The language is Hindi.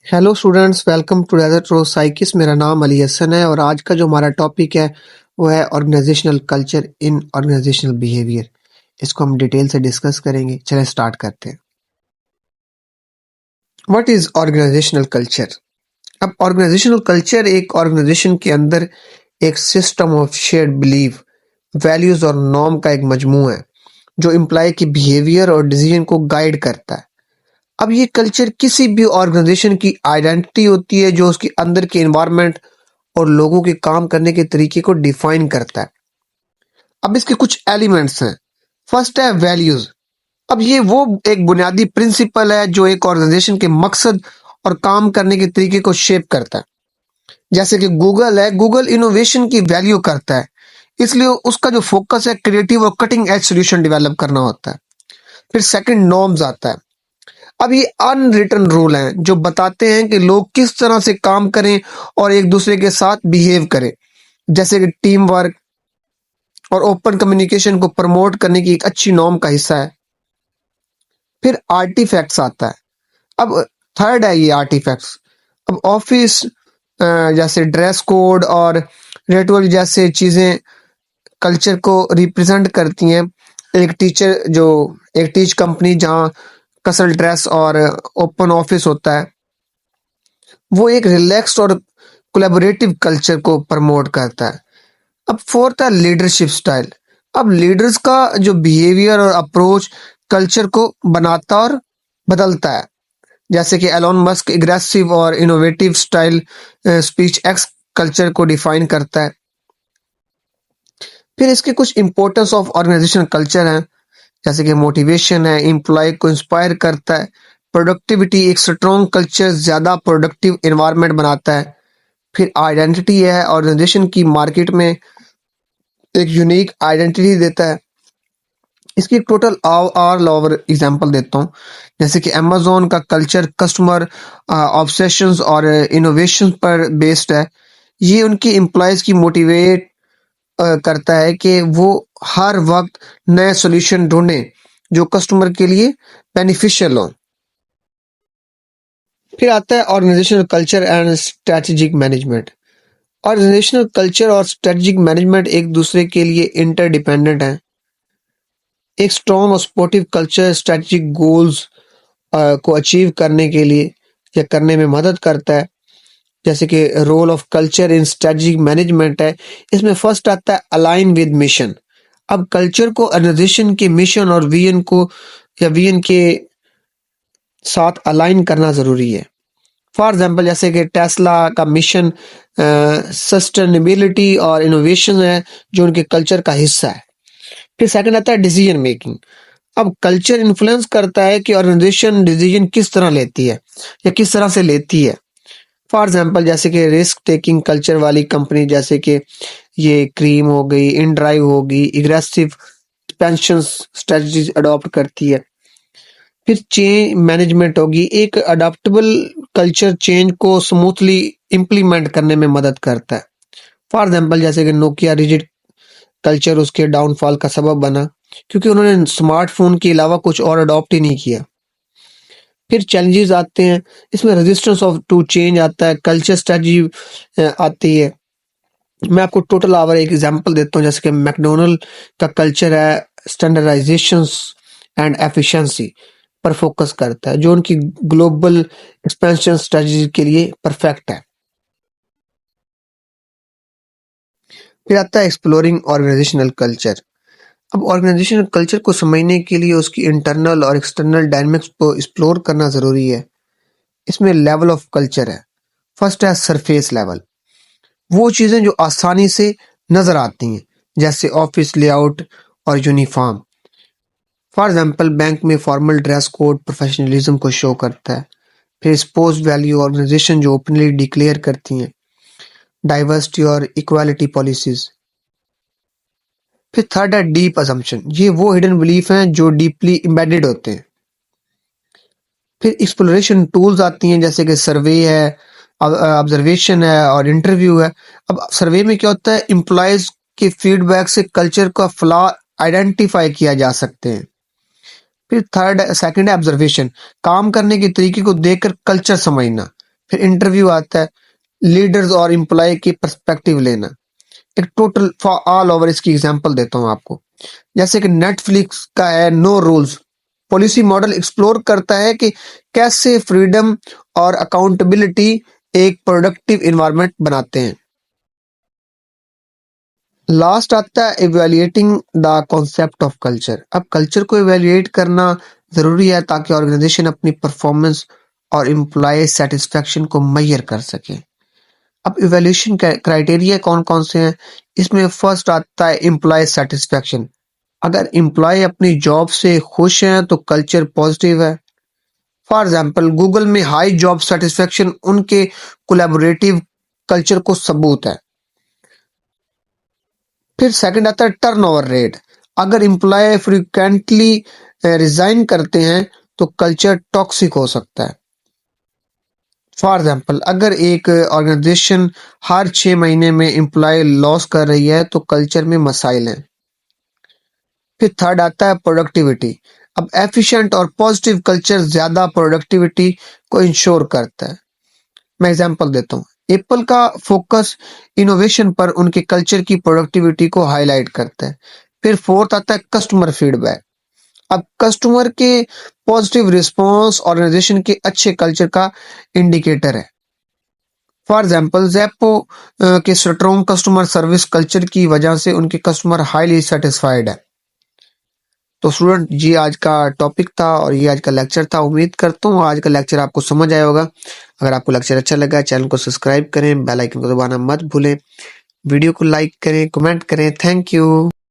Hello students, welcome to razor साइकिस। मेरा नाम अली हसन है और आज का जो हमारा टॉपिक है वो है organisational culture in organisational behaviour. इसको हम डिटेल से डिस्कस करेंगे। चलें स्टार्ट करते हैं। What is organisational culture? अब ऑर्गेनाइजेशनल कल्चर एक ऑर्गेनाइजेशन के अंदर एक system of shared belief, values और नॉर्म का एक मजमू है जो इम्प्लाई की बिहेवियर और डिसीजन को गाइड करता है। अब ये कल्चर किसी भी ऑर्गेनाइजेशन की आइडेंटिटी होती है जो उसके अंदर के एनवायरनमेंट और लोगों के काम करने के तरीके को डिफाइन करता है। अब इसके कुछ एलिमेंट्स हैं। फर्स्ट है वैल्यूज। अब ये वो एक बुनियादी प्रिंसिपल है जो एक ऑर्गेनाइजेशन के मकसद और काम करने के तरीके को शेप करता है। जैसे कि गूगल है, गूगल इनोवेशन की वैल्यू करता है, इसलिए उसका जो फोकस है क्रिएटिव और कटिंग एज सॉल्यूशन डेवलप करना होता है। फिर सेकंड नॉर्म्स आता है। अब ये अनरिटन रूल हैं जो बताते हैं कि लोग किस तरह से काम करें और एक दूसरे के साथ बिहेव करें, जैसे कि टीम वर्क और ओपन कम्युनिकेशन को प्रमोट करने की एक अच्छी नॉर्म का हिस्सा है। फिर आर्टिफैक्ट्स आता है। अब थर्ड है ये आर्टिफैक्ट्स। अब ऑफिस जैसे ड्रेस कोड और रिचुअल जैसे चीजें कल्चर को रिप्रेजेंट करती हैं। एक टीच कंपनी जहाँ कसल ड्रेस और ओपन ऑफिस होता है, वो एक रिलैक्स्ड और कोलैबोरेटिव कल्चर को प्रमोट करता है। अब फोर्थ है लीडरशिप स्टाइल। अब लीडर्स का जो बिहेवियर और अप्रोच कल्चर को बनाता और बदलता है, जैसे कि एलोन मस्क एग्रेसिव और innovative style speech x culture को डिफाइन करता है। फिर इसके कुछ इंपॉर्टेंस ऑफ ऑर्गेनाइजेशन कल्चर हैं, जैसे कि मोटिवेशन है, एम्प्लॉय को इंस्पायर करता है। प्रोडक्टिविटी, एक स्ट्रॉन्ग कल्चर ज्यादा प्रोडक्टिव एनवायरनमेंट बनाता है। फिर आइडेंटिटी है, ऑर्गेनाइजेशन की मार्केट में एक यूनिक आइडेंटिटी देता है। इसकी टोटल आर ओवर एग्जांपल देता हूँ, जैसे कि अमेजोन का कल्चर कस्टमर ऑब्सेशंस और इनोवेशन पर बेस्ड है। ये उनकी एम्प्लॉयज की मोटिवेट करता है कि वो हर वक्त नए सॉल्यूशन ढूंढें जो कस्टमर के लिए बेनिफिशियल हो। फिर आता है organisational culture and strategic management. Organisational culture और स्ट्रेटेजिक मैनेजमेंट एक दूसरे के लिए इंटरडिपेंडेंट हैं। एक स्ट्रॉन्ग और सपोर्टिव कल्चर स्ट्रेटेजिक गोल्स को अचीव करने के लिए या करने में मदद करता है। जैसे कि role of culture in strategic management है, इसमें फर्स्ट आता है अलाइन विद मिशन। अब कल्चर को ऑर्गेनाइजेशन के मिशन और विजन को या विजन के साथ अलाइन करना जरूरी है। फॉर एग्जाम्पल, जैसे कि टेस्ला का मिशन सस्टेनेबिलिटी और इनोवेशन है जो उनके कल्चर का हिस्सा है। फिर सेकंड आता है डिसीजन मेकिंग। अब कल्चर इन्फ्लुएंस करता है कि ऑर्गेनाइजेशन डिसीजन किस तरह लेती है या किस तरह से लेती है। फॉर एग्जाम्पल, जैसे कि रिस्क टेकिंग कल्चर वाली कंपनी, जैसे कि ये क्रीम हो गई, इन ड्राइव होगी, एग्रेसिव एक्सपेंशन स्ट्रेटजीज अडॉप्ट करती है। फिर चेंज मैनेजमेंट होगी, एक अडॉप्टेबल कल्चर चेंज को स्मूथली इम्प्लीमेंट करने में मदद करता है। फॉर एग्जाम्पल, जैसे कि नोकिया रिजिड कल्चर उसके डाउनफॉल का सबब बना क्योंकि उन्होंने स्मार्टफोन के अलावा कुछ और अडॉप्ट ही नहीं किया। फिर चैलेंजेस आते हैं, इसमें रेजिस्टेंस ऑफ टू चेंज आता है, कल्चर स्ट्रेटजी आती है। मैं आपको टोटल आवर एक एग्जांपल देता हूँ, जैसे कि मैकडोनल्ड का कल्चर है स्टैंडर्डाइजेशन एंड एफिशिएंसी पर फोकस करता है, जो उनकी ग्लोबल एक्सपेंशन स्ट्रेटजी के लिए परफेक्ट है। फिर आता है एक्सप्लोरिंग ऑर्गेनाइजेशनल कल्चर। अब ऑर्गेनाइजेशनल कल्चर को समझने के लिए उसकी इंटरनल और एक्सटर्नल डायनेमिक्स को एक्सप्लोर करना जरूरी है। इसमें लेवल ऑफ कल्चर है। फर्स्ट है सरफेस लेवल, वो चीजें जो आसानी से नजर आती हैं, जैसे ऑफिस लेआउट और यूनिफॉर्म। फॉर एग्जाम्पल, बैंक में फॉर्मल ड्रेस कोड प्रोफेशनलिज्म को शो करता है। फिर स्पोर्ट्स वैल्यू ऑर्गेनाइजेशन जो ओपनली डिक्लेयर करती हैं, डाइवर्सिटी और इक्वालिटी पॉलिसीज। फिर थर्ड है डीप असम्पशन, ये वो हिडन बिलीफ हैं जो डीपली एम्बेडेड होते हैं। फिर एक्सप्लोरेशन टूल्स आती हैं, जैसे कि सर्वे है, ऑब्जर्वेशन है और इंटरव्यू है। अब सर्वे में क्या होता है, एम्प्लॉयज के फीडबैक से कल्चर का फ्लॉ आइडेंटिफाई किया जा सकते हैं। फिर सेकंड है ऑब्जर्वेशन, काम करने के तरीके को देखकर कल्चर समझना, फिर इंटरव्यू आता है, लीडर्स और एम्प्लॉय की पर्सपेक्टिव लेना। एक टोटल फॉर ऑल ओवर इसकी एग्जांपल देता हूं आपको, जैसे कि नेटफ्लिक्स का है no rules. Policy model explore करता है कि कैसे फ्रीडम और अकाउंटेबिलिटी एक प्रोडक्टिव इन्वायरमेंट बनाते हैं। लास्ट आता है evaluating the concept of culture. अब कल्चर को इवेल्युएट करना जरूरी है ताकि ऑर्गेनाइजेशन अपनी परफॉर्मेंस और एम्प्लॉय सेटिस्फेक्शन को मेजर कर सके। अब इवैल्यूएशन क्राइटेरिया कौन-कौन से हैं? इसमें फर्स्ट आता है एम्प्लॉय सेटिस्फेक्शन। अगर एम्प्लॉय अपनी जॉब से खुश हैं तो कल्चर पॉजिटिव है। फॉर एग्जांपल गूगल में हाई जॉब सेटिस्फेक्शन उनके कोलैबोरेटिव कल्चर को सबूत है। फिर सेकंड आता है टर्नओवर रेट। अगर एम्प्लॉय फ्रीक्वेंटली रिजाइन करते हैं तो कल्चर टॉक्सिक हो सकता है। फॉर एग्जाम्पल अगर एक ऑर्गेनाइजेशन हर 6 महीने में एम्प्लॉय लॉस कर रही है तो कल्चर में मसाइल हैं। फिर थर्ड आता है प्रोडक्टिविटी। अब एफिशिएंट और पॉजिटिव कल्चर ज्यादा प्रोडक्टिविटी को इंश्योर करता है। मैं एग्जांपल देता हूँ, एप्पल का फोकस इनोवेशन पर उनके कल्चर की प्रोडक्टिविटी को हाईलाइट करता है। फिर फोर्थ आता है कस्टमर फीडबैक। अब कस्टमर के पॉजिटिव रिस्पॉन्स ऑर्गेनाइजेशन के अच्छे कल्चर का इंडिकेटर है। फॉर एग्जाम्पल ज़ेप्टो के स्ट्रॉन्ग कस्टमर सर्विस कल्चर की वजह से उनके कस्टमर हाईली सेटिस्फाइड है। तो स्टूडेंट जी आज का टॉपिक था और ये आज का लेक्चर था। उम्मीद करता हूँ आज का लेक्चर आपको समझ आया होगा। अगर आपको लेक्चर अच्छा लगा चैनल को सब्सक्राइब करें, बेल आइकन को दबाना मत भूलें, वीडियो को लाइक करें, कमेंट करें। Thank you.